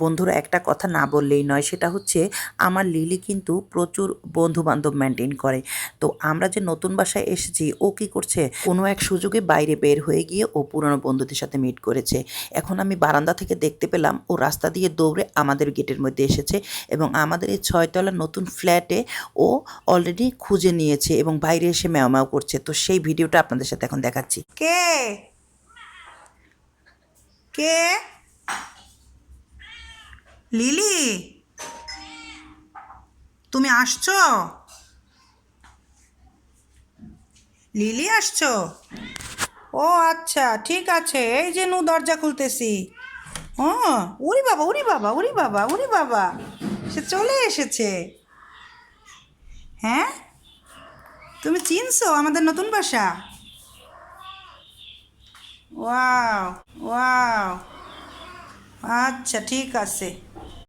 বন্ধুরা একটা কথা না বললেই নয়, সেটা হচ্ছে আমার লিলি কিন্তু প্রচুর বন্ধু-বান্ধব মেইনটেইন করে। তো আমরা যে নতুন বাসায় এসেছি, ও কি করছে? কোনো এক সুযোগে বাইরে বের হয়ে গিয়ে ও পুরনো বন্ধুদের সাথে মিট করেছে। এখন আমি বারান্দা থেকে দেখতে পেলাম ও রাস্তা দিয়ে দৌড়ে আমাদের গেটের মধ্যে এসেছে এবং আমাদের এই ৬ তলার নতুন ফ্ল্যাটে ও অলরেডি খুঁজে নিয়েছে এবং বাইরে এসে ম্যাও ম্যাও করছে। তো সেই ভিডিওটা আপনাদের সাথে এখন দেখাচ্ছি। কে? কে? লিলি, তুমি আসছো? লিলি আসছো? ও আচ্ছা, ঠিক আছে, এই যে দরজা খুলতেছি। ও, উরি বাবা, উরি বাবা, উরি বাবা, উরি বাবা, সে চলে এসেছে। হ্যাঁ, তুমি চিনছো আমাদের নতুন বাসা? ওয়াও, ওয়াও, আচ্ছা ঠিক আছে।